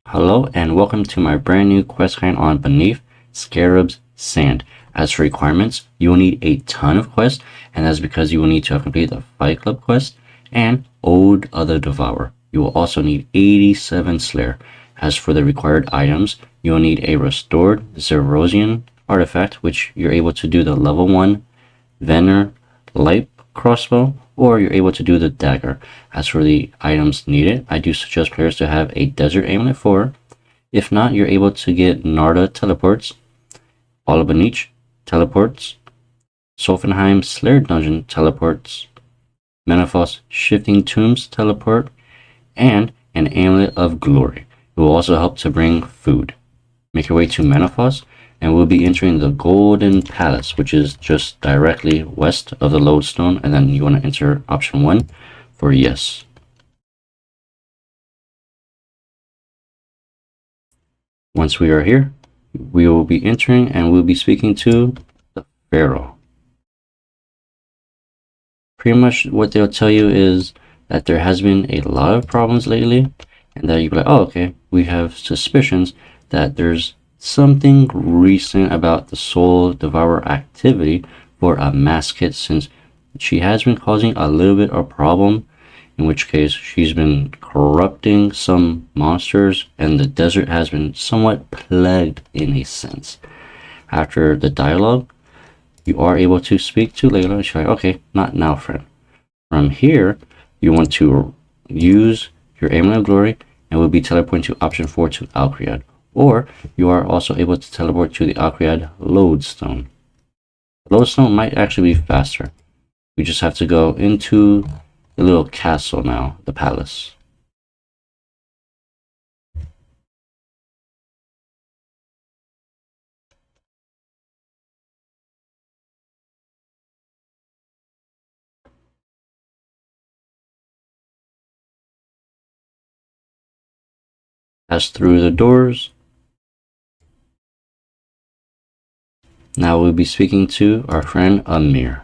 Hello and welcome to my brand new quest line on Beneath Scarab's Sand. As for requirements, you will need a ton of quests, and that's because you will need to have completed the Fight Club quest and Ode of the Devourer. You will also need 87 Slayer. As for the required items, you will need a Restored Zerosian artifact, which you're able to do the level 1 Vener light crossbow, or you're able to do the dagger. As for the items needed, I do suggest players to have a desert amulet 4. If not, you're able to get Narda teleports, Olabanich teleports, Solfenheim Slayer Dungeon teleports, Menaphos Shifting Tombs teleport, and an Amulet of Glory. It will also help to bring food. Make your way to Menaphos, and we'll be entering the Golden Palace, which is just directly west of the lodestone, and then you want to enter option 1 for yes. Once we are here, we will be entering and we'll be speaking to the Pharaoh. Pretty much what they'll tell you is that there has been a lot of problems lately, and that you'll be like, oh, okay, we have suspicions that there's something recent about the Soul Devourer activity for Amascut, since she has been causing a little bit of problem, in which case she's been corrupting some monsters, and the desert has been somewhat plagued in a sense. After the dialogue, you are able to speak to Layla, and she's like, okay, not now, friend. From here, you want to use your Amulet of Glory, and we'll be teleporting to option 4 to Alcread. Or you are also able to teleport to the Alcread Lodestone. The Lodestone might actually be faster. We just have to go into the little castle now, the palace. Pass through the doors. Now we'll be speaking to our friend Amir.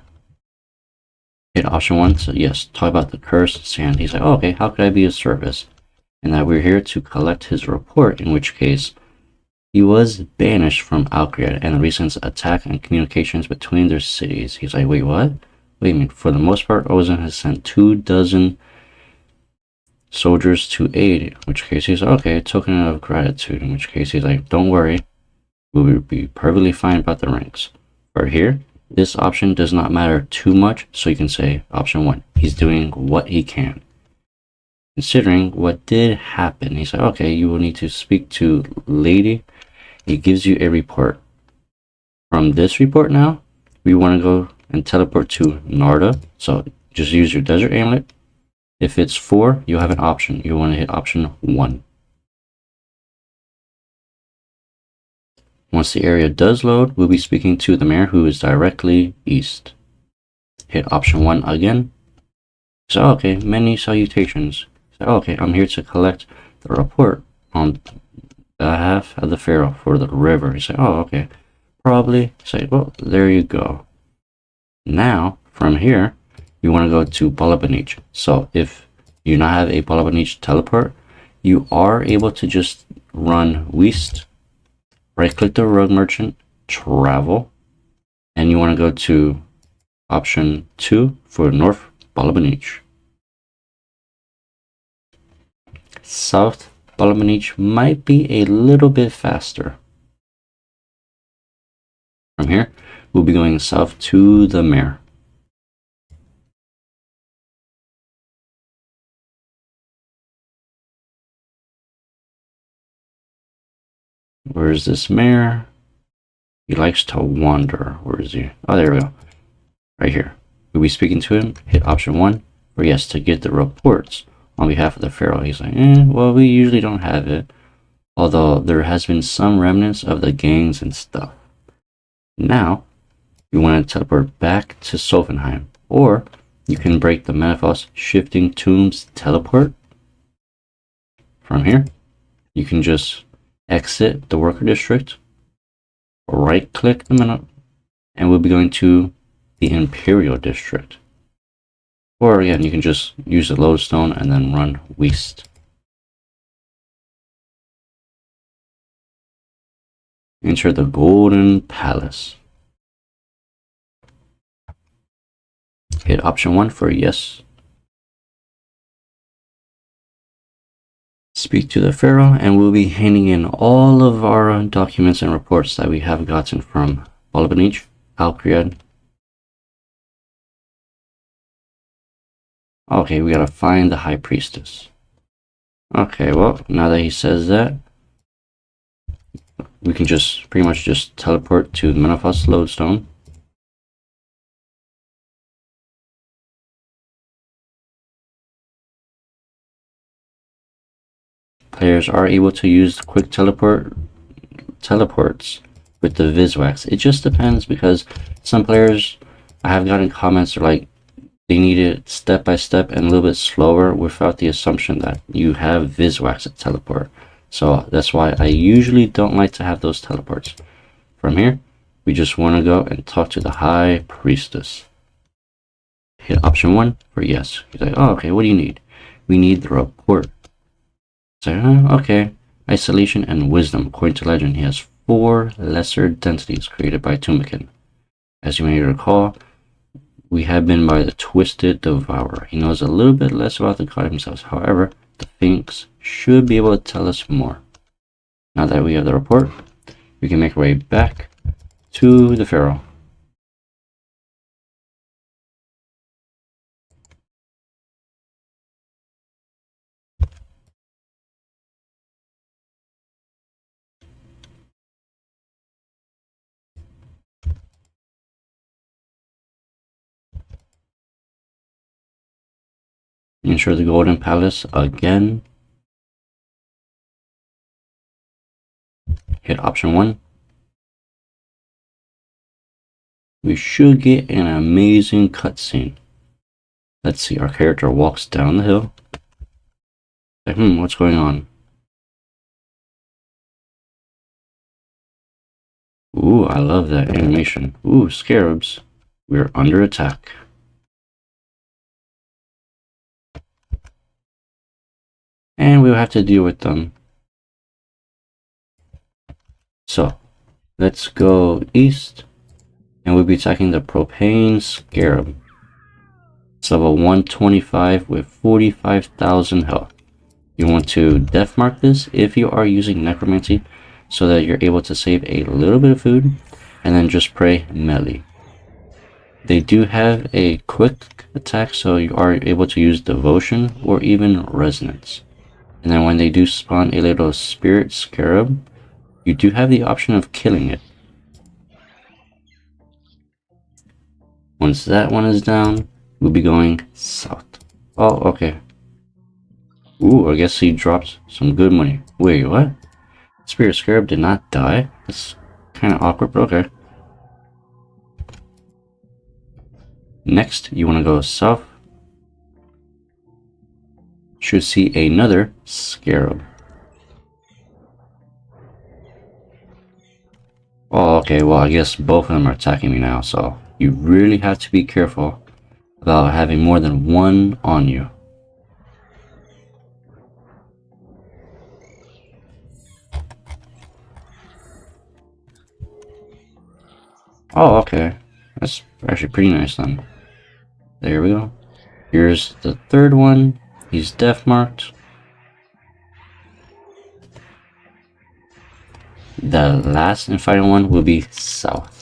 Hit option 1, so yes, talk about the cursed sand. He's like, oh, okay, how could I be of service? And that we're here to collect his report, in which case he was banished from Alcread and the recent attack and communications between their cities. He's like, wait, what? Wait a minute, for the most part, Ozan has sent 24 soldiers to aid, in which case he's like, okay, token of gratitude, in which case he's like, don't worry, we'll be perfectly fine about the ranks. For here, this option does not matter too much, so you can say option 1. He's doing what he can. Considering what did happen, he's like, okay, you will need to speak to Lady. He gives you a report. From this report now, we want to go and teleport to Narda, so just use your desert amulet. If it's 4, you have an option. You want to hit option 1. Once the area does load, we'll be speaking to the mayor, who is directly east. Hit option 1 again. So, okay, many salutations. So, okay, I'm here to collect the report on behalf of the Pharaoh for the river. He's like, oh, okay, probably. Say, well, there you go. Now, from here, you want to go to Balabanich. So, if you not have a Balabanich teleport, you are able to just run west. Right-click the rogue merchant, travel, and you want to go to option 2 for North Balabanich. South Balabanich might be a little bit faster. From here, we'll be going south to the mayor. Where is this mayor? He likes to wander. Where is he? Oh, there we go. Right here. We'll be speaking to him. Hit option 1 for yes to get the reports on behalf of the Pharaoh. He's like, well, we usually don't have it. Although there has been some remnants of the gangs and stuff. Now, you want to teleport back to Solfenheim. Or you can break the Menaphos Shifting Tombs teleport. From here, you can just exit the worker district, right click the menu, and we'll be going to the Imperial district. Or again, you can just use the lodestone and then run west. Enter the Golden Palace. Hit option 1 for yes. Speak to the Pharaoh, and we'll be handing in all of our documents and reports that we have gotten from Balabanich, Alcriad. Okay, we gotta find the High Priestess. Okay, well, now that he says that, we can just pretty much just teleport to the Menaphos lodestone. Players are able to use quick teleports with the Viswax. It just depends, because some players, I have gotten comments like they need it step by step and a little bit slower without the assumption that you have Viswax at teleport. So that's why I usually don't like to have those teleports. From here, we just want to go and talk to the High Priestess. Hit option 1 for yes. He's like, oh, okay, what do you need? We need the report. So, okay. Isolation and Wisdom. According to legend, he has 4 lesser identities created by Tumikin. As you may recall, we have been by the Twisted Devourer. He knows a little bit less about the god himself. However, the Sphinx should be able to tell us more. Now that we have the report, we can make our way back to the Pharaoh. Enter the Golden Palace again. Hit option 1. We should get an amazing cutscene. Let's see, our character walks down the hill. Like, what's going on? Ooh, I love that animation. Ooh, Scarabs. We're under attack. And we'll have to deal with them. So, let's go east. And we'll be attacking the Propane Scarab. It's level 125 with 45,000 health. You want to death mark this if you are using Necromancy, so that you're able to save a little bit of food, and then just pray melee. They do have a quick attack, so you are able to use Devotion or even Resonance. And then when they do spawn a little Spirit Scarab, you do have the option of killing it. Once that one is down, we'll be going south. Oh, okay. Ooh, I guess he dropped some good money. Wait, what? Spirit Scarab did not die? That's kind of awkward, but okay. Next, you want to go south. Should see another Scarab. Oh, okay, well, I guess both of them are attacking me now, so you really have to be careful about having more than one on you. Oh, okay. That's actually pretty nice then. There we go. Here's the third one. He's death marked. The last and final one will be south.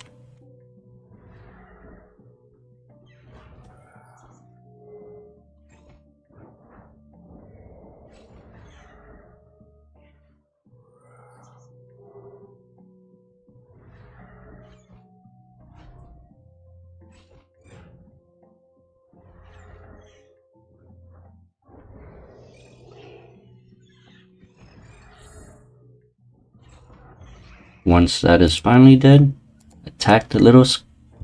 Once that is finally dead, attack the little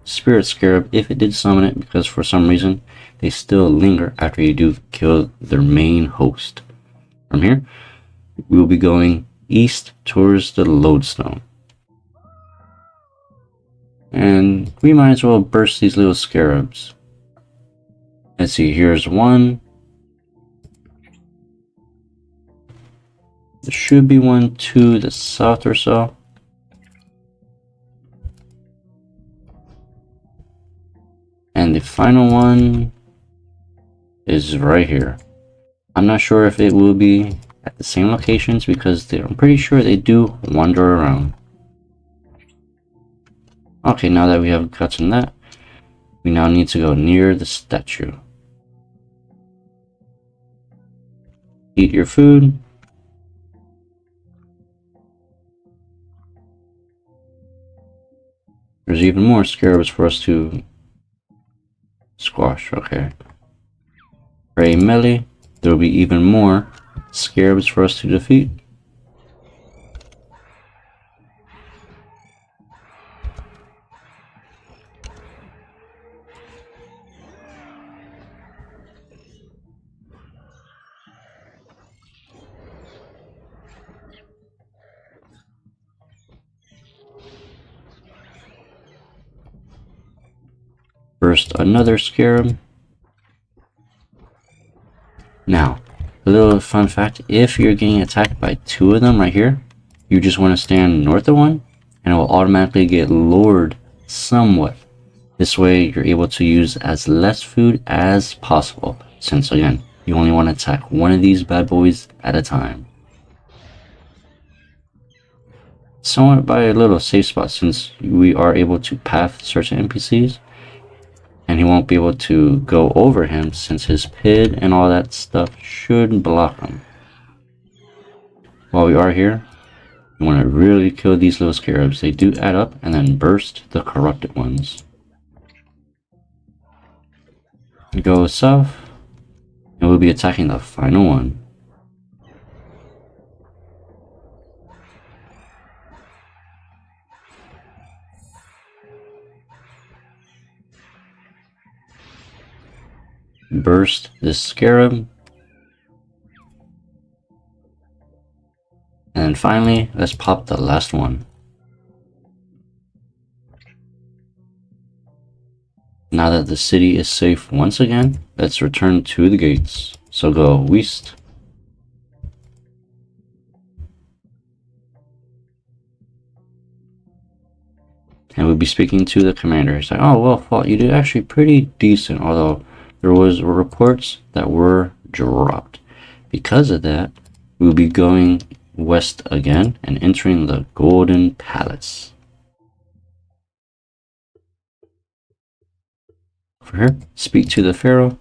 Spirit Scarab if it did summon it, because for some reason they still linger after you do kill their main host. From here, we will be going east towards the lodestone. And we might as well burst these little Scarabs. Let's see, here's one. There should be one to the south or so. And the final one is right here. I'm not sure if it will be at the same locations because I'm pretty sure they do wander around. Okay, now that we have gotten that, we now need to go near the statue. Eat your food. There's even more scarabs for us to squash. Okay. Pray melee. There will be even more scarabs for us to defeat. First, another scarab. Now, a little fun fact, if you're getting attacked by two of them right here, you just want to stand north of one, and it will automatically get lowered somewhat. This way, you're able to use as less food as possible, since again, you only want to attack one of these bad boys at a time. Somewhat by a little safe spot, since we are able to path certain NPCs, and he won't be able to go over him since his PID and all that stuff should block him. While we are here, we want to really kill these little scarabs. They do add up and then burst the corrupted ones. We go south, and we'll be attacking the final one. Burst this scarab. And then finally, let's pop the last one. Now that the city is safe once again, let's return to the gates. So go west. And we'll be speaking to the commander. He's like, oh, well, Fault, you did actually pretty decent, although there was reports that were dropped. Because of that, we'll be going west again and entering the Golden Palace. For here, speak to the Pharaoh.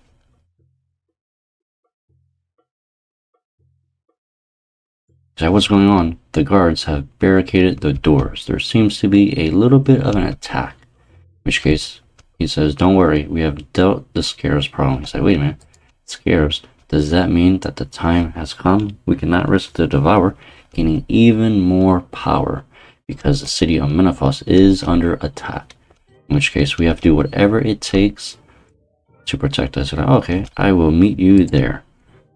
So what's going on? The guards have barricaded the doors. There seems to be a little bit of an attack. In which case, he says, don't worry, we have dealt the Scarabs problem. He's like, wait a minute, Scarabs, does that mean that the time has come? We cannot risk the Devourer gaining even more power because the city of Menaphos is under attack. In which case, we have to do whatever it takes to protect us. Like, okay, I will meet you there.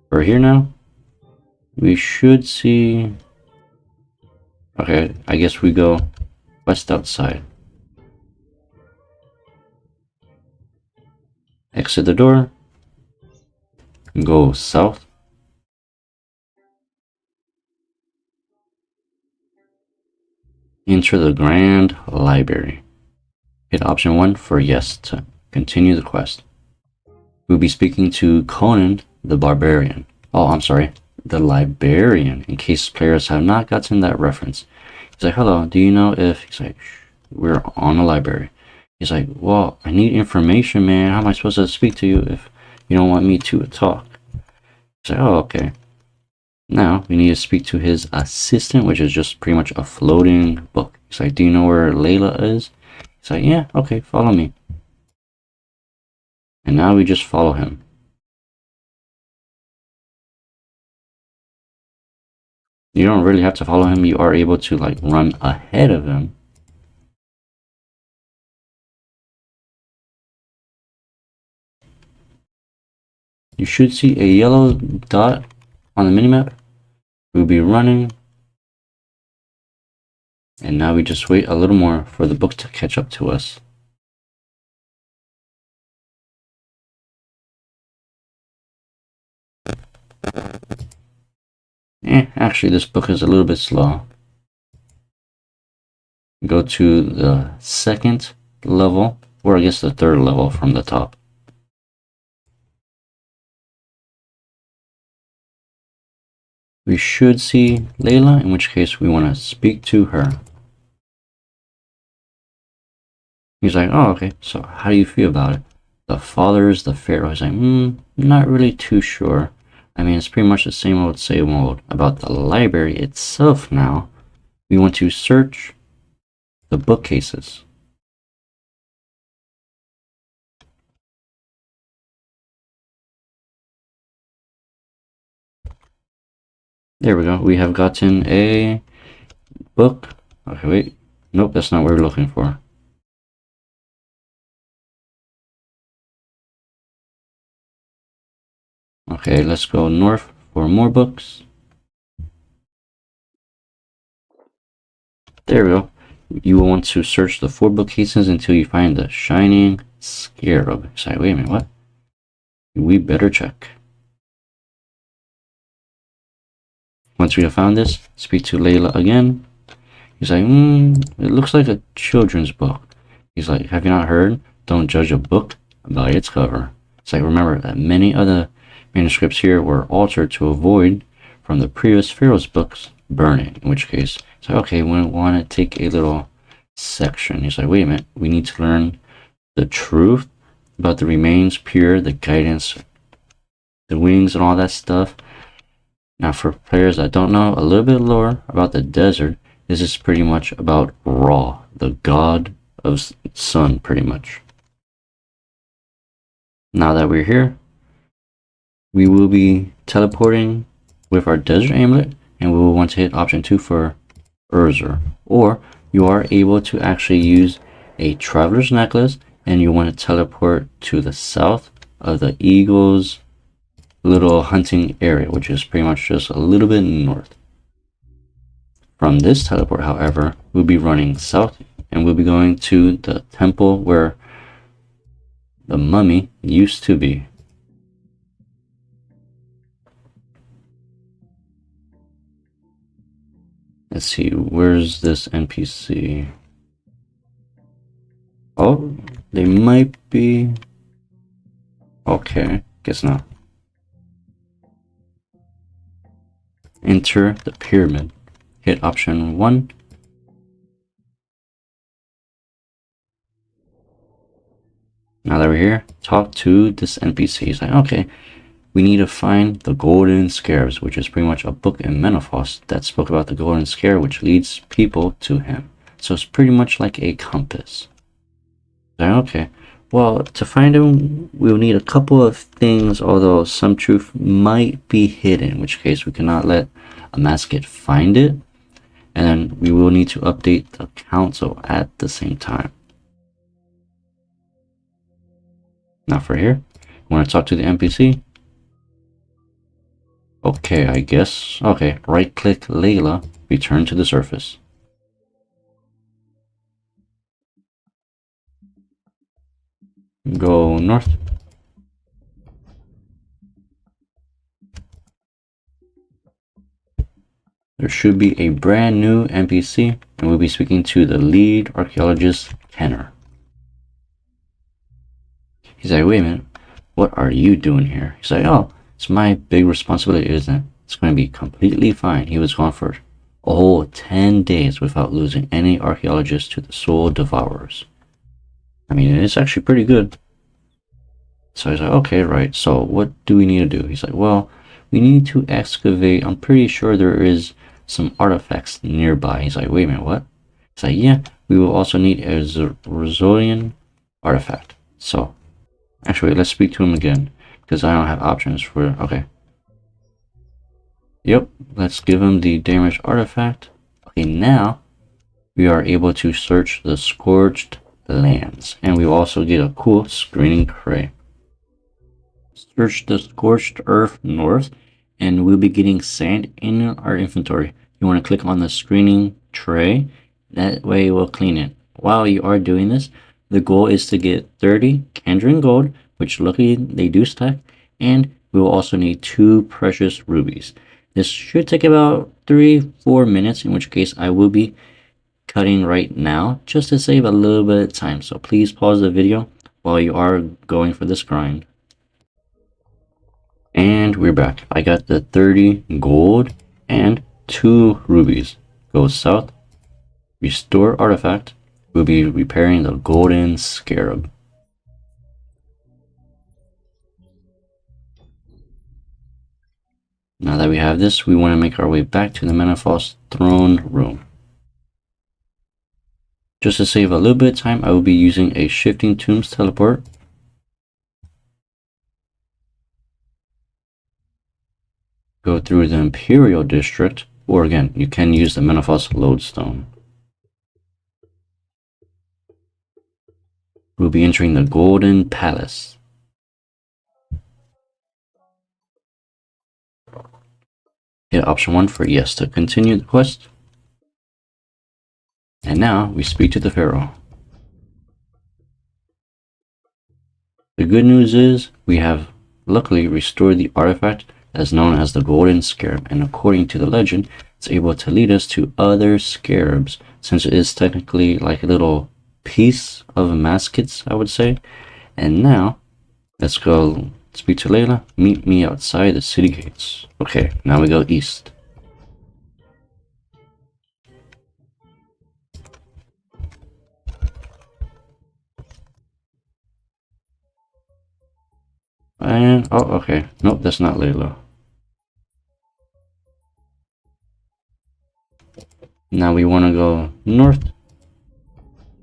We're here now. We should see... Okay, I guess we go west outside. Exit the door. Go south. Enter the Grand Library. Hit option 1 for yes to continue the quest. We'll be speaking to Conan the Barbarian. Oh, I'm sorry, the Librarian, in case players have not gotten that reference. He's like, hello, do you know if... He's like, we're on a library. He's like, well, I need information, man. How am I supposed to speak to you if you don't want me to talk? He's like, oh, okay. Now, we need to speak to his assistant, which is just pretty much a floating book. He's like, do you know where Layla is? He's like, yeah, okay, follow me. And now we just follow him. You don't really have to follow him. You are able to, like, run ahead of him. You should see a yellow dot on the minimap. We'll be running. And now we just wait a little more for the book to catch up to us. Actually, this book is a little bit slow. Go to the second level or I guess the third level from the top. We should see Layla, in which case we want to speak to her. He's like, oh, okay, so how do you feel about it? The father is the pharaoh. He's like, not really too sure. I mean, it's pretty much the same old about the library itself now. We want to search the bookcases. There we go. We have gotten a book. Okay, wait. Nope, that's not what we're looking for. Okay, let's go north for more books. There we go. You will want to search the 4 bookcases until you find the shining Scarab. Sorry, wait a minute, what? We better check. Once we have found this, speak to Layla again. He's like, it looks like a children's book. He's like, have you not heard? Don't judge a book by its cover. It's like, remember that many other manuscripts here were altered to avoid from the previous Pharaoh's books burning, in which case, it's like, okay, we want to take a little section. He's like, wait a minute, we need to learn the truth about the remains pure, the guidance, the wings, and all that stuff. Now, for players that don't know a little bit lore about the desert, this is pretty much about Ra, the god of sun, pretty much. Now that we're here, we will be teleporting with our desert amulet, and we will want to hit option 2 for Brrrr. Or you are able to actually use a traveler's necklace, and you want to teleport to the south of the eagle's little hunting area, which is pretty much just a little bit north. From this teleport, however, we'll be running south, and we'll be going to the temple where the mummy used to be. Let's see, where's this NPC? Oh, they might be... Okay, guess not. Enter the pyramid. Hit option 1. Now that we're here, talk to this NPC. He's like, okay, we need to find the golden scarabs, which is pretty much a book in Menaphos that spoke about the golden scarab, which leads people to him. So it's pretty much like a compass. Like, okay, well, to find him, we'll need a couple of things, although some truth might be hidden, in which case we cannot let Amascut find it. And then we will need to update the council at the same time. Now for here, we want to talk to the NPC. Okay, I guess. Okay, right click Layla, return to the surface. Go north. There should be a brand new NPC, and we'll be speaking to the lead archaeologist, Kenner. He's like, wait a minute, what are you doing here? He's like, oh, it's my big responsibility, isn't it? It's going to be completely fine. He was gone for a whole 10 days without losing any archaeologists to the soul devourers. I mean, it's actually pretty good. So he's like, okay, right, so what do we need to do? He's like, well, we need to excavate. I'm pretty sure there is some artifacts nearby. He's like, wait a minute, what? He's like, yeah, we will also need a Zorian artifact. So, actually, let's speak to him again, because I don't have options for, okay. Yep, let's give him the damaged artifact. Okay, now we are able to search the scorched lands, and we also get a cool screening tray. Search the scorched earth north, and we'll be getting sand in our inventory. You want to click on the screening tray, that way it will clean it. While you are doing this, the goal is to get 30 Kandran gold, which luckily they do stack, and we will also need 2 precious rubies. This should take about 3-4 minutes, in which case I will be cutting right now just to save a little bit of time. So please pause the video while you are going for this grind. And we're back. I got the 30 gold and 2 rubies. Go south, restore artifact. We'll be repairing the golden scarab. Now that we have this, we want to make our way back to the Menaphos throne room. Just to save a little bit of time, I will be using a shifting tombs teleport. Go through the Imperial District, or again, you can use the Menaphos lodestone. We'll be entering the Golden Palace. Hit option 1 for yes to continue the quest. And now we speak to the Pharaoh. The good news is we have luckily restored the artifact as known as the Golden Scarab, and according to the legend, it's able to lead us to other scarabs, since it is technically like a little piece of Amascuts, I would say. And now, let's go speak to Layla. Meet me outside the city gates. Okay, now we go east. And, oh, okay. Nope, that's not Layla. Now we want to go north,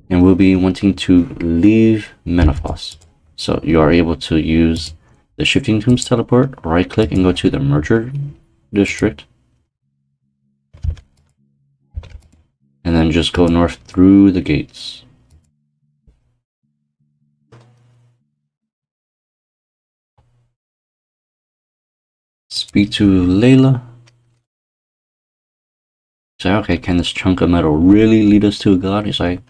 and we'll be wanting to leave Menaphos. So you are able to use the Shifting Tombs teleport, right click and go to the Merger District. And then just go north through the gates. Speak to Layla. Say, okay, can this chunk of metal really lead us to a god? He's like,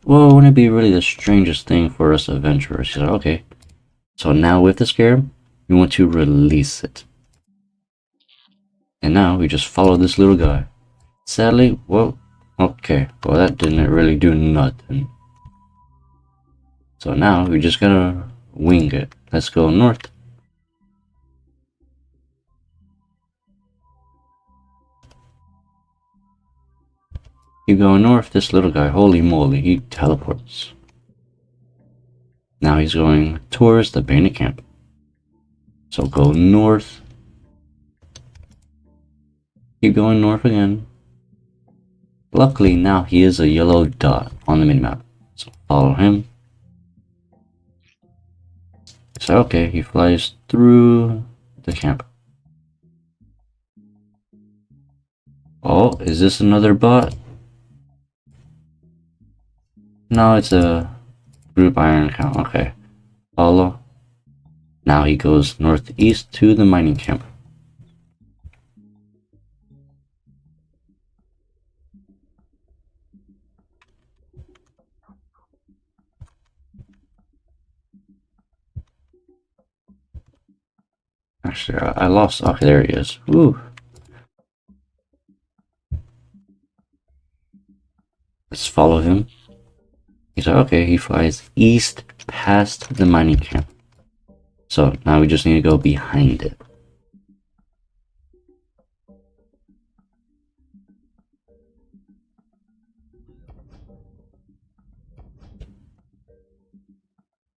well, wouldn't it be really the strangest thing for us adventurers? He's like, okay. So now with the scarab, we want to release it. And now we just follow this little guy. Sadly, well, okay, well that didn't really do nothing. So now we just gotta wing it. Let's go north. Keep going north. This little guy, holy moly, he teleports. Now he's going towards the bandit camp. So go north. Keep going north again. Luckily now he is a yellow dot on the minimap. So follow him. So okay, he flies through the camp. Oh, is this another bot? No, it's a group iron account. Okay. Follow. Now he goes northeast to the mining camp. Actually, I lost. Okay, there he is. Ooh. Let's follow him. He's like, okay, he flies east past the mining camp. So now we just need to go behind it.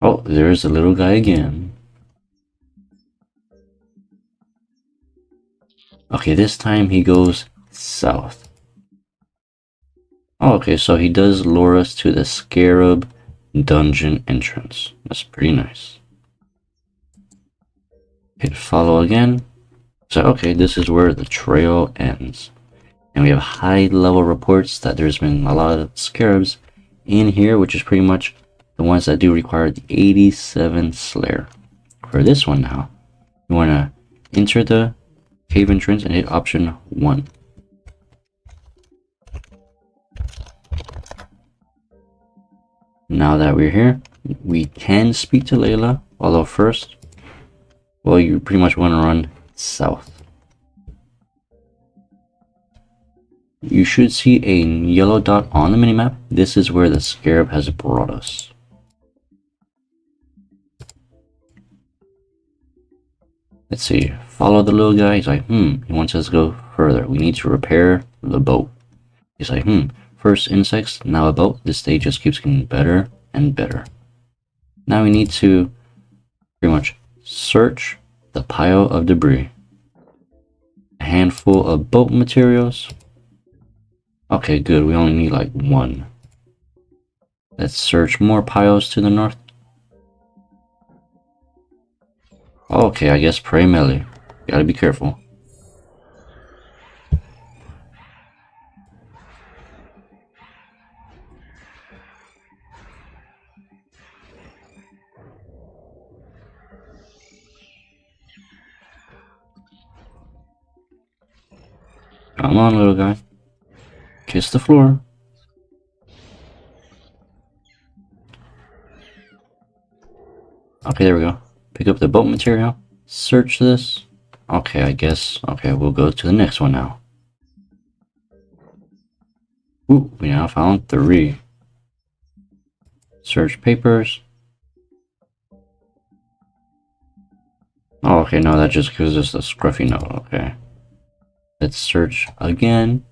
Oh, there's the little guy again. Okay, this time he goes south. Oh, okay, so he does lure us to the Scarab dungeon entrance. That's pretty nice. Hit follow again. So, okay, this is where the trail ends. And we have high level reports that there's been a lot of scarabs in here, which is pretty much the ones that do require the 87 Slayer. For this one now, you want to enter the cave entrance and hit option 1. Now that we're here, we can speak to Layla, although first, well, you pretty much want to run south. you should see a yellow dot on the minimap. This is where the Scarab has brought us. Let's see, follow the little guy. He's like, he wants us to go further. We need to repair the boat. He's like, first insects, now a boat. This stage just keeps getting better and better. Now we need to pretty much search the pile of debris. A handful of boat materials. Okay, good. We only need like one. Let's search more piles to the north. Okay, I guess pray melee. Gotta be careful. Come on, little guy. Kiss the floor. Okay, there we go. Pick up the boat material. Search this. Okay, I guess. Okay, we'll go to the next one now. Ooh, we now found 3. Search papers. Oh, okay, no, that just gives us a scruffy note. Okay. Let's search again.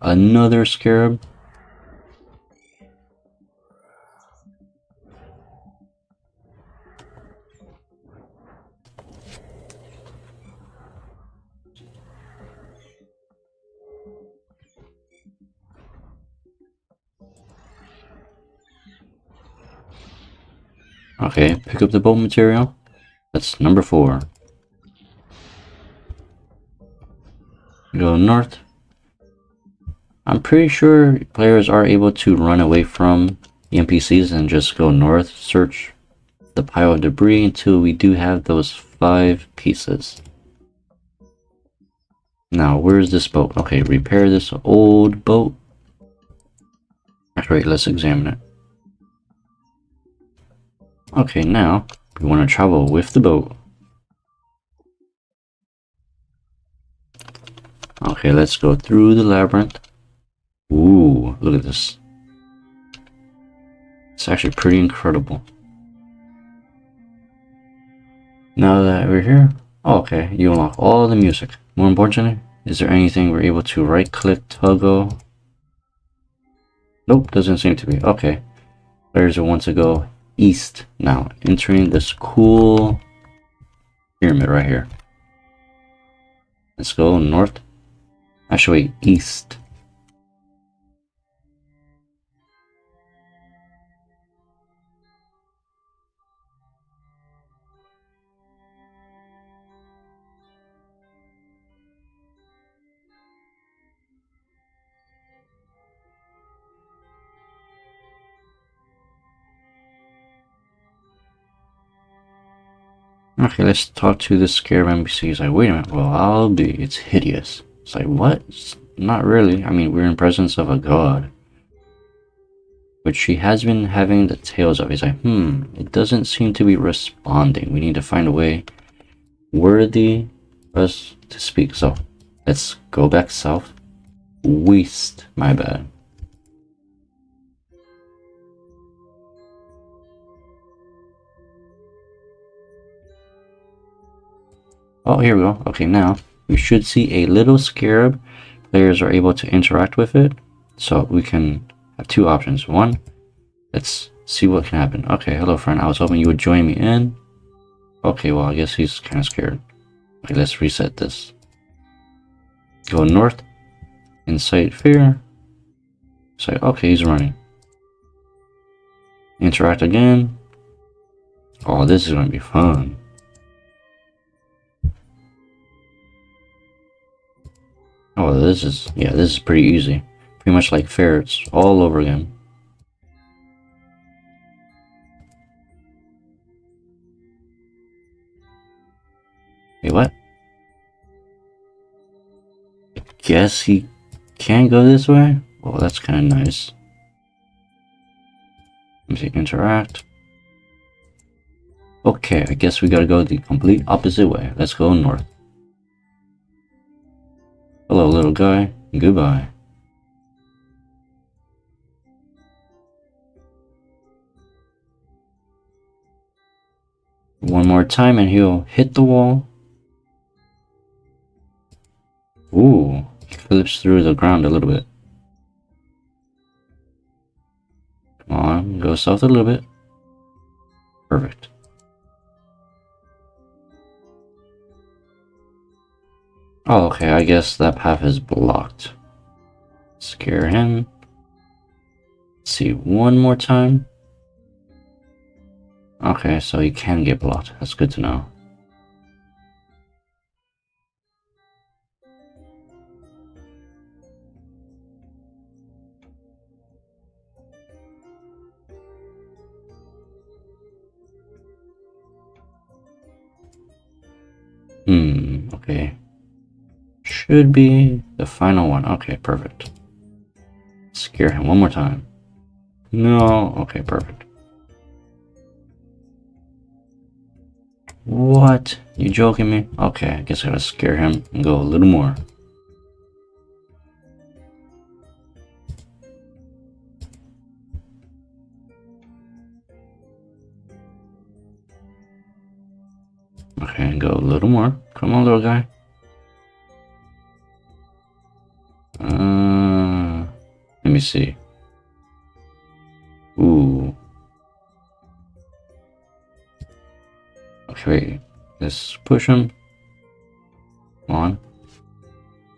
Another Scarab. Okay, pick up the boat material. That's number 4. Go north. I'm pretty sure players are able to run away from the NPCs and just go north, search the pile of debris until we do have those 5 pieces. Now, where's this boat? Okay, repair this old boat. Alright, let's examine it. Okay, now we want to travel with the boat. Okay, let's go through the labyrinth. Ooh, look at this. It's actually pretty incredible. Now that we're here, okay, you unlock all the music. More importantly, is there anything we're able to right click, toggle? Nope, doesn't seem to be. Okay, players will want to go east now, entering this cool pyramid right here. Let's go north. Actually, east. Okay, let's talk to the Scarab NPC. He's like, wait a minute, well, I'll be. It's hideous. It's like, what? It's not really. I mean, we're in presence of a god. Which she has been having the tails of. He's like, it doesn't seem to be responding. We need to find a way worthy for us to speak. So, let's go back south. West, my bad. Oh, here we go. Okay, now we should see a little Scarab. Players are able to interact with it. So we can have 2 options. One, let's see what can happen. Okay, hello friend. I was hoping you would join me in. Okay, well, I guess he's kind of scared. Okay, let's reset this. Go north. Incite fear. Say, okay, he's running. Interact again. Oh, this is going to be fun. Oh, this is pretty easy. Pretty much like ferrets all over again. Wait, what? I guess he can't go this way? Well, that's kind of nice. Let me see, interact. Okay, I guess we gotta go the complete opposite way. Let's go north. little guy. Goodbye. One more time and he'll hit the wall. Ooh, he clips through the ground a little bit. Come on, go south a little bit. Perfect. Oh, okay, I guess that path is blocked. Scare him. Let's see, one more time. Okay, so he can get blocked. That's good to know. Okay. Should be the final one. Okay, perfect. Scare him one more time. No, okay, perfect. What? You joking me? Okay, I guess I gotta scare him and go a little more. Okay, go a little more. Come on, little guy. Let me see. Ooh. Okay, wait. Let's push him. Come on.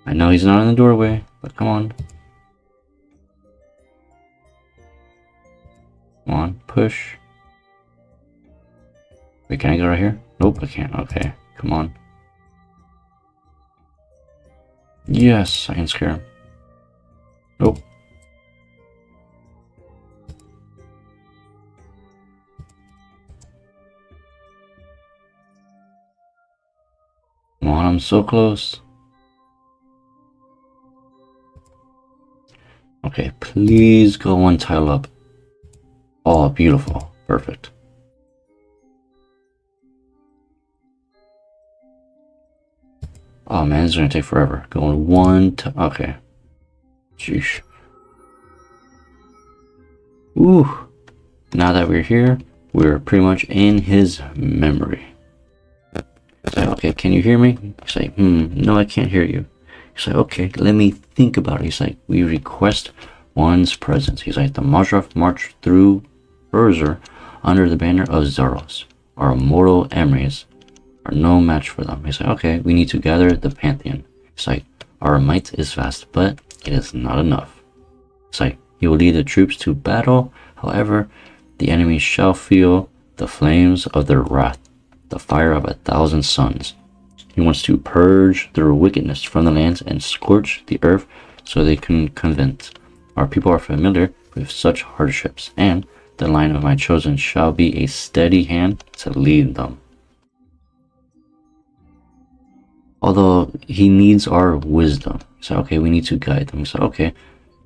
I know he's not in the doorway, but come on. Come on, push. Wait, can I go right here? Nope, I can't. Okay, come on. Yes, I can scare him. Nope. Come on, I'm so close. Okay, please go one tile up. Oh, beautiful. Perfect. Oh man, this is gonna take forever. Going one to okay. Sheesh. Ooh. Now that we're here, we're pretty much in his memory. So, okay, can you hear me? He's like, no, I can't hear you. He's like, okay, let me think about it. He's like, we request one's presence. He's like, the Mazraf march through Brrrr under the banner of Zaros. Our immortal enemies are no match for them. He's like, okay, we need to gather the Pantheon. It's like, our might is vast, but it is not enough. It's like, he will lead the troops to battle. However, the enemy shall feel the flames of their wrath, the fire of 1,000 suns. He wants to purge their wickedness from the lands and scorch the earth so they can convince. Our people are familiar with such hardships, and the line of my chosen shall be a steady hand to lead them. Although he needs our wisdom. So okay, we need to guide them. So okay,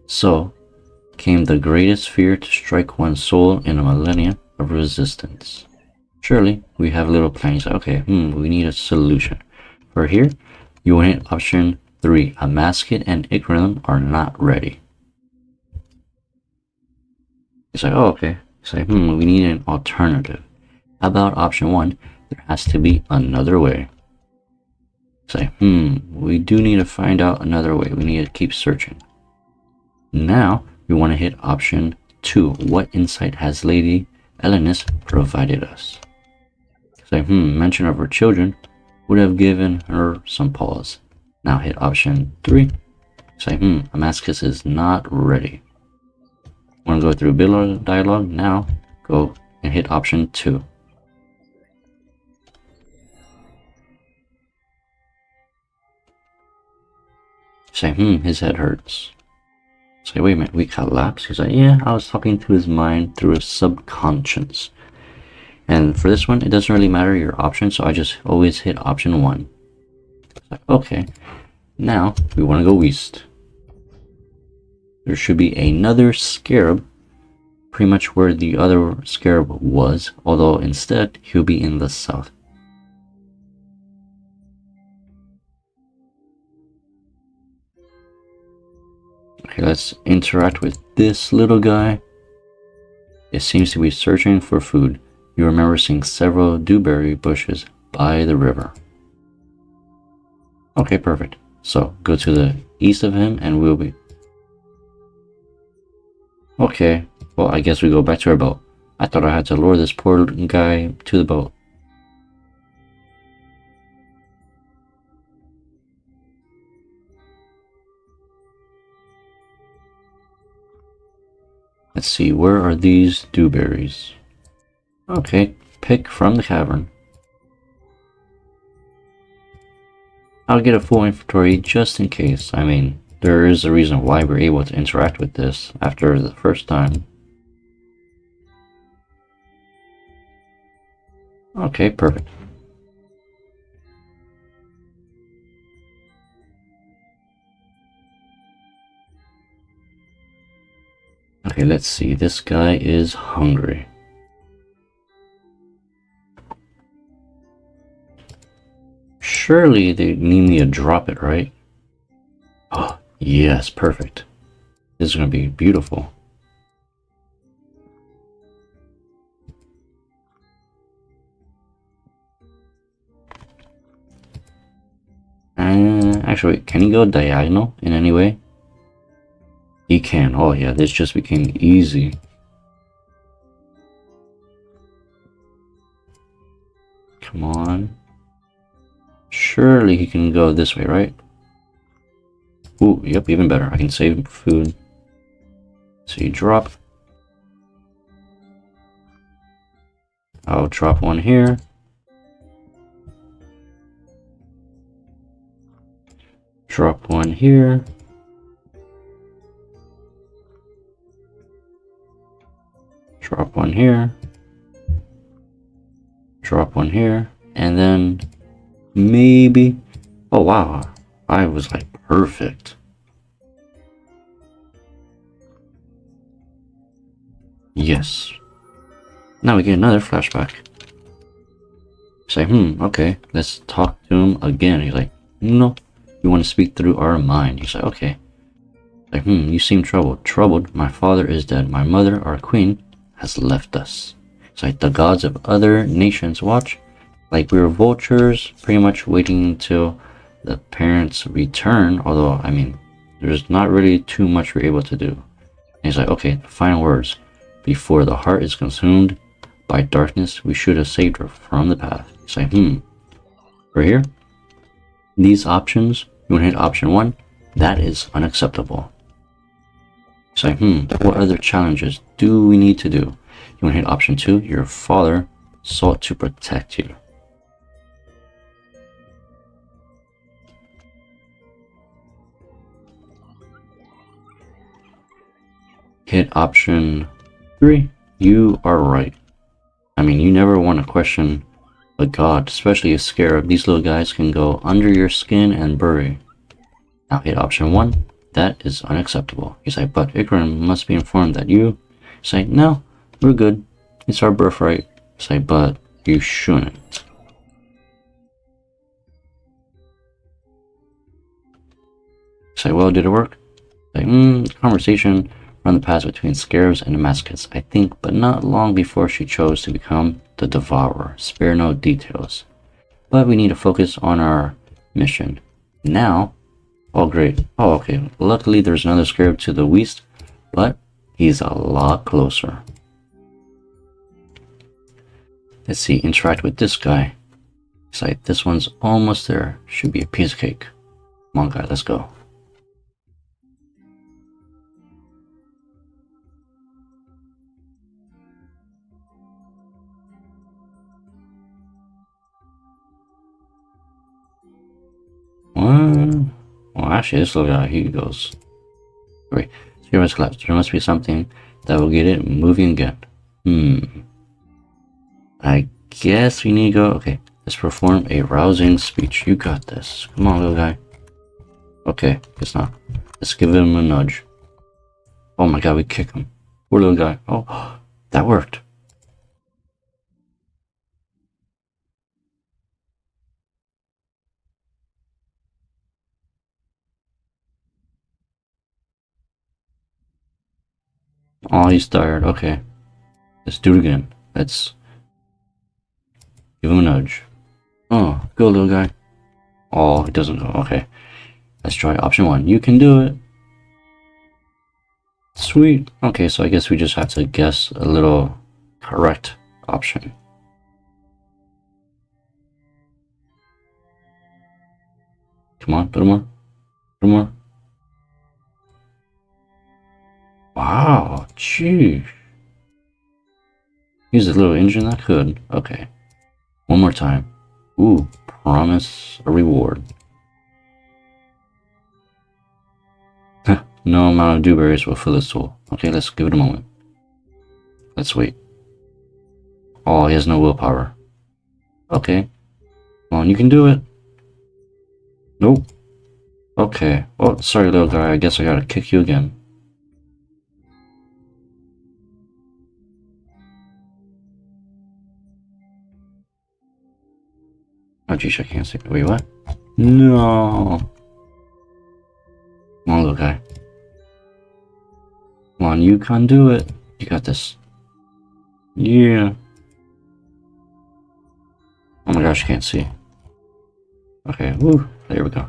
so came the greatest fear to strike one's soul in a millennia of resistance. Surely we have a little plan. So okay, we need a solution. For here, you will hit option 3. Amascut and Ikrim are not ready. It's like, oh okay. It's like, we need an alternative. How about option 1? There has to be another way. It's like, we do need to find out another way. We need to keep searching. Now, we want to hit option 2. What insight has Lady Elenis provided us? It's like, mention of her children would have given her some pause. Now hit option 3. It's like, Amascut is not ready. Want to go through build dialogue? Now, go and hit option 2. Say, his head hurts. Say, wait a minute, we collapsed? He's like, yeah, I was talking to his mind through his subconscious. And for this one, it doesn't really matter your option, so I just always hit option 1. Like, okay, now we want to go east. There should be another Scarab, pretty much where the other Scarab was, although instead he'll be in the south. Okay, let's interact with this little guy. It seems to be searching for food. You remember seeing several dewberry bushes by the river. Okay, perfect. So, go to the east of him and we'll be... Okay, well, I guess we go back to our boat. I thought I had to lure this poor guy to the boat. Let's see, where are these dewberries? Okay, pick from the cavern. I'll get a full inventory just in case. I mean, there is a reason why we're able to interact with this after the first time. Okay, perfect. Okay, let's see. This guy is hungry. Surely they need me to drop it, right? Oh, yes, perfect. This is going to be beautiful. Actually, wait, can he go diagonal in any way? He can. Oh yeah, this just became easy. Come on. Surely he can go this way, right? Ooh, yep, even better. I can save food. So you drop. I'll drop one here. Drop one here. Drop one here. Drop one here. And then maybe... Oh wow, I was like perfect. Yes. Now we get another flashback. Say, okay, let's talk to him again. He's like, no, you want to speak through our mind. He's like, okay. Like, you seem troubled. Troubled, my father is dead. My mother, our queen, has left us. It's like the gods of other nations watch. Like we were vultures, pretty much waiting until the parents return. Although, I mean, there's not really too much we're able to do. And he's like, okay, final words. Before the heart is consumed by darkness, we should have saved her from the path. It's like, right here. These options, you want to hit option 1, that is unacceptable. It's like, what other challenges do we need to do? You want to hit option 2, your father sought to protect you. Hit option 3, you are right. I mean, you never want to question a god, especially a scarab. These little guys can go under your skin and bury. Now hit option 1, that is unacceptable. He's like, but Ikran must be informed that you... He's like, no, we're good. It's our birthright. He's like, but you shouldn't. He's like, well, did it work? He's like, conversation from the past between Scarabs and Amascuts, I think, but not long before she chose to become the Devourer. Spare no details. But we need to focus on our mission. Now... Oh, great. Oh, okay. Luckily, there's another Scarab to the west, but he's a lot closer. Let's see, interact with this guy. It's like, this one's almost there. Should be a piece of cake. Come on, guy, let's go. What? Well, actually, this little guy, he goes. Wait, zero has collapsed. There must be something that will get it moving again. I guess we need to go. Okay, let's perform a rousing speech. You got this. Come on, little guy. Okay, guess not. Let's give him a nudge. Oh my god, we kick him. Poor little guy. Oh, that worked. Oh, he's tired. Okay. Let's do it again. Let's give him a nudge. Oh, go, little guy. Oh, he doesn't go. Okay. Let's try option 1. You can do it. Sweet. Okay, so I guess we just have to guess a little correct option. Come on, little more. Little more. Wow, jeez. Use a little engine that could. Okay. One more time. Ooh, promise a reward. No amount of dewberries will fill his soul. Okay, let's give it a moment. Let's wait. Oh, he has no willpower. Okay. Come on, you can do it. Nope. Okay. Oh, sorry, little guy. I guess I gotta kick you again. Oh, geez, I can't see. Wait, what? No. Come on, little guy. Come on, you can do it. You got this. Yeah. Oh my gosh, I can't see. Okay, woo. There we go.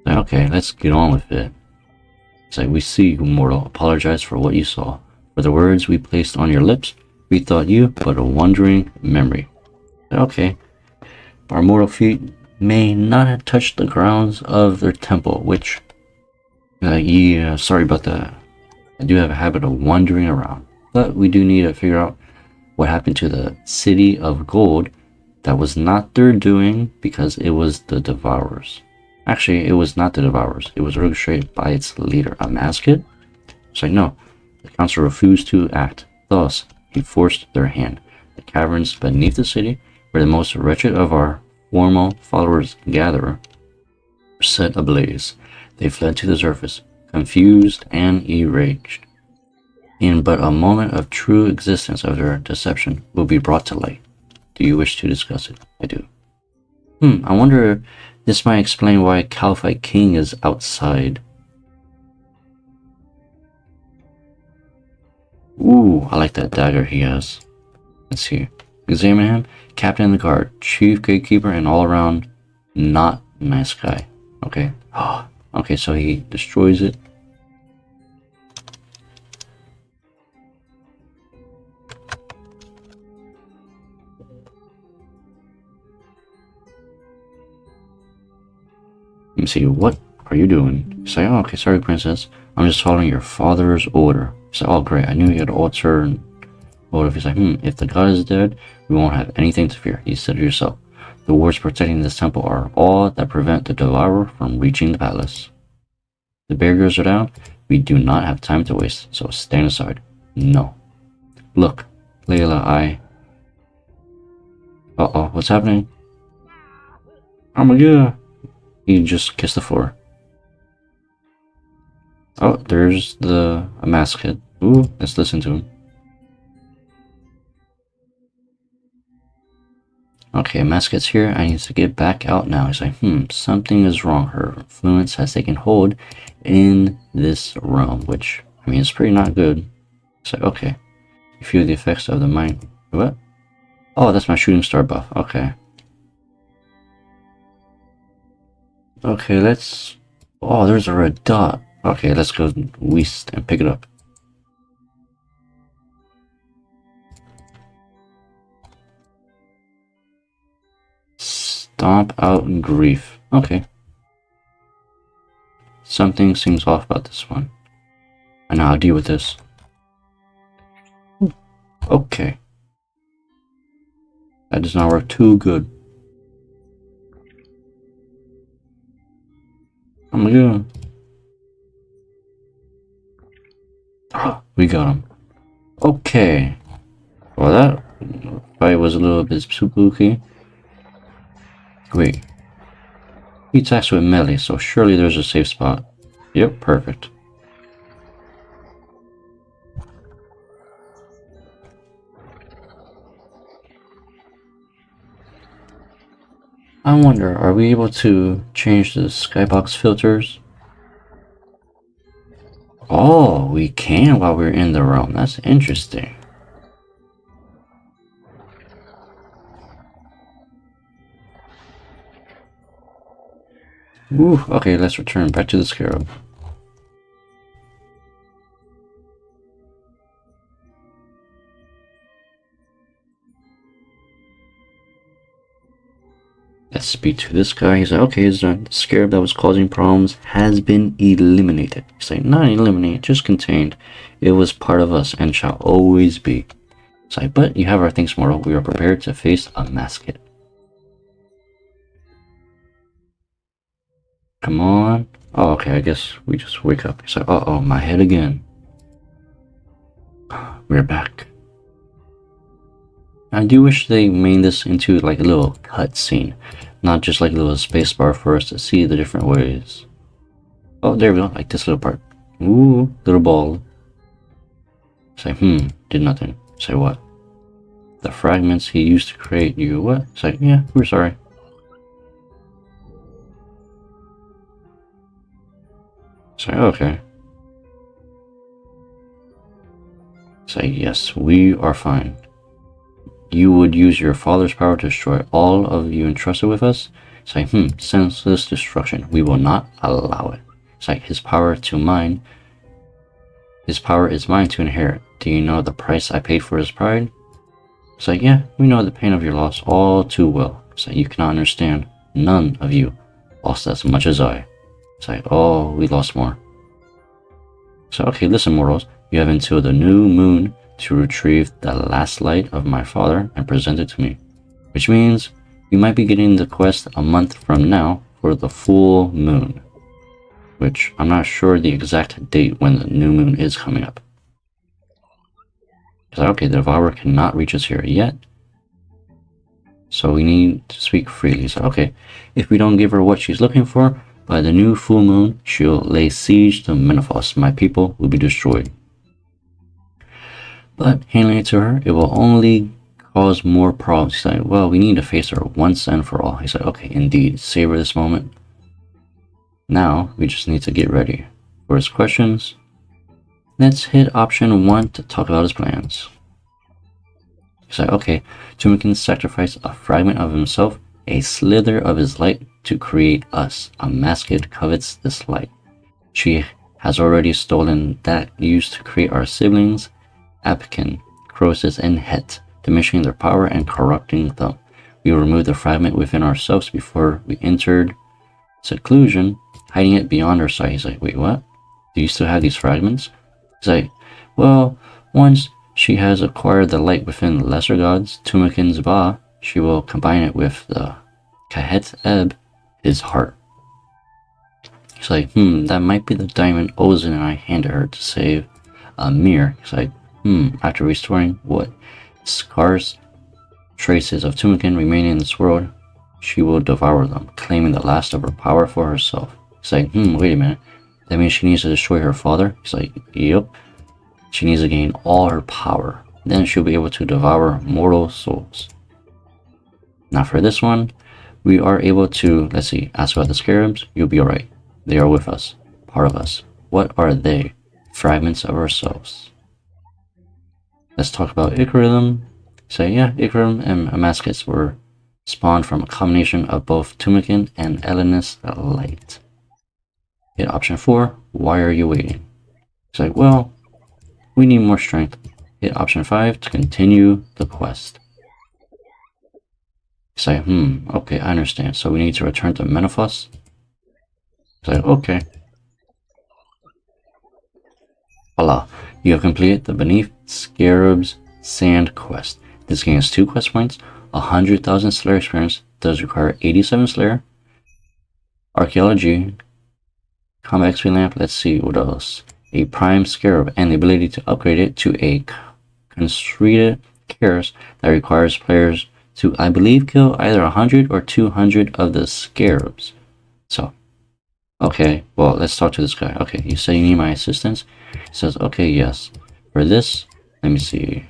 Okay, let's get on with it. It's like, we see you, mortal. Apologize for what you saw. For the words we placed on your lips, we thought you but a wandering memory. Okay. Our mortal feet may not have touched the grounds of their temple, which... yeah, sorry about that. I do have a habit of wandering around. But we do need to figure out what happened to the City of Gold. That was not their doing, because it was the Devourers. Actually, it was not the Devourers. It was orchestrated by its leader, Amascut. It's like, no. The council refused to act. Thus, he forced their hand. The caverns beneath the city, where the most wretched of our formal followers gather, were set ablaze. They fled to the surface, confused and enraged. In but a moment of true existence of their deception will be brought to light. Do you wish to discuss it? I do. I wonder, this might explain why Calphite King is outside. Ooh, I like that dagger he has. Let's see. Examine him. Captain of the guard, chief gatekeeper, and all around not nice guy. Okay. Okay, so he destroys it. Let me see, what are you doing? Say, oh, okay, sorry, princess. I'm just following your father's order. Say, oh, great, I knew you had an altar and motive. He's like, if the god is dead, we won't have anything to fear. You said it yourself. The wards protecting this temple are all that prevent the devourer from reaching the palace. The barriers are down. We do not have time to waste, so stand aside. No. Look, Layla, Uh-oh, what's happening? Oh my god. He just kissed the floor. Oh, there's the Amascut. Ooh, let's listen to him. Okay, Amascut's here. I need to get back out now. He's like, something is wrong. Her influence has taken hold in this realm, which, I mean, it's pretty not good. It's like, okay. You feel the effects of the mind. What? Oh, that's my shooting star buff. Okay. Okay, let's... Oh, there's a red dot. Okay, let's go west and pick it up. Stomp out in grief. Okay. Something seems off about this one. I know how to deal with this. Okay. That does not work too good. Oh my god. We got him. Okay. Well, that fight was a little bit spooky. Wait. He attacks with melee, so surely there's a safe spot. Yep, perfect. I wonder, are we able to change the skybox filters? Oh, we can while we're in the realm. That's interesting. Ooh, okay, let's return back to the Scarab. Let's speak to this guy. He's like, okay, it's done. The Scarab that was causing problems has been eliminated. He's like, not eliminated, just contained. It was part of us and shall always be. It's like, but you have our things, mortal. We are prepared to face Amascut. Come on. Oh, okay, I guess we just wake up. He's like, uh-oh, my head again. We're back. I do wish they made this into like a little cutscene, not just like a little spacebar for us to see the different ways. Oh, there we go, like this little part. Ooh, little ball. Say, did nothing. Say what? The fragments he used to create you, what? Say, yeah, we're sorry. Say, okay. Say, yes, we are fine. You would use your father's power to destroy all of you entrusted with us? Say, senseless destruction. We will not allow it. It's like his power is mine to inherit. Do you know the price I paid for his pride? It's like, yeah, we know the pain of your loss all too well. It's like, you cannot understand. None of you lost as much as I. It's like, oh, we lost more. So, okay, listen, mortals. You have until the new moon to retrieve the last light of my father and present it to me. Which means you might be getting the quest a month from now for the full moon. Which I'm not sure the exact date when the new moon is coming up. It's like, okay, the devourer cannot reach us here yet. So we need to speak freely. So, okay, if we don't give her what she's looking for, by the new full moon, she'll lay siege to Menaphos. My people will be destroyed. But handing it to her, it will only cause more problems. He's like, well, we need to face her once and for all. He's like, okay, indeed, savor this moment. Now, we just need to get ready for his questions. Let's hit option 1 to talk about his plans. He's like, okay, Tumikin sacrificed a fragment of himself, a slither of his light, to create us. Amascut covets this light. She has already stolen that used to create our siblings, Apkin, Croesus, and Het, diminishing their power and corrupting them. We removed the fragment within ourselves before we entered seclusion, hiding it beyond our sight. He's like, wait, what? Do you still have these fragments? He's like, well, once she has acquired the light within the lesser gods, Tumikin's Ba, she will combine it with the Kahet Eb, his heart. He's like, that might be the diamond Ozen and I handed her to save Amir. He's like, after restoring what scarce traces of Tumikin remaining in this world, she will devour them, claiming the last of her power for herself. He's like, wait a minute. That means she needs to destroy her father? He's like, yep. She needs to gain all her power. Then she'll be able to devour mortal souls. Now for this one, we are able to, let's see, ask about the Scarabs. You'll be alright. They are with us. Part of us. What are they? Fragments of ourselves. Let's talk about Ikarim. Say, yeah, Ikarim and Amascut were spawned from a combination of both Tumikin and Elenis the Light. Hit option 4. Why are you waiting? It's like, well, we need more strength. Hit option 5 to continue the quest. It's like, okay, I understand. So we need to return to Menaphos. It's like, okay. Voila, you have completed the Beneath Scarab's Sand quest. This gains 2 quest points, 100,000 Slayer experience, does require 87 Slayer, Archaeology, Combat XP Lamp, let's see, what else? A Prime Scarab, and the ability to upgrade it to a constricted Keris that requires players to, I believe, kill either 100 or 200 of the Scarabs. So, okay, well, let's talk to this guy. Okay, you say you need my assistance? He says, okay, yes. For this, let me see.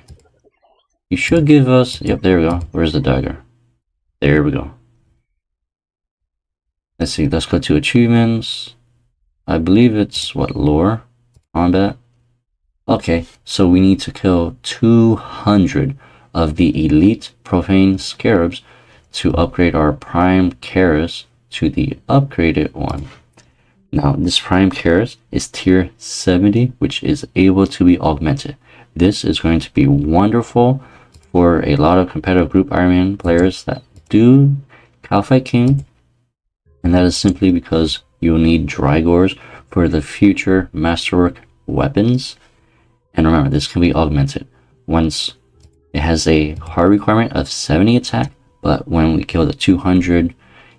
You should give us, yep, there we go. Where's the dagger? There we go. Let's see, let's go to achievements. I believe it's what, lore? Combat? Okay, so we need to kill 200 of the elite profane scarabs to upgrade our prime Keris to the upgraded one. Now, this prime Keris is tier 70, which is able to be augmented. This is going to be wonderful for a lot of competitive group Iron Man players that do Calfight King, and that is simply because you'll need Drygores for the future Masterwork weapons. And remember, this can be augmented. Once it has a hard requirement of 70 attack, but when we kill the 200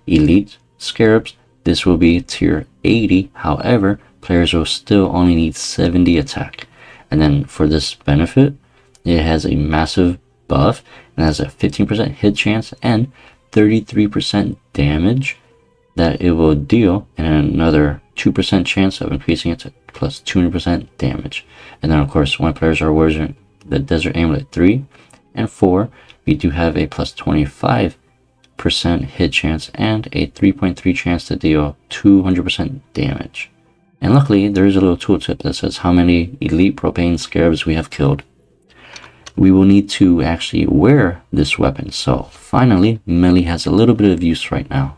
elite scarabs, this will be tier 80. However, players will still only need 70 attack. And then for this benefit, it has a massive buff and has a 15% hit chance and 33% damage that it will deal, and another 2% chance of increasing it to plus 200% damage. And then of course, when players are wearing the Desert Amulet 3 and 4, we do have a plus 25% hit chance and a 3.3 chance to deal 200% damage. And luckily, there is a little tooltip that says how many elite propane scarabs we have killed. We will need to actually wear this weapon. So finally, melee has a little bit of use right now.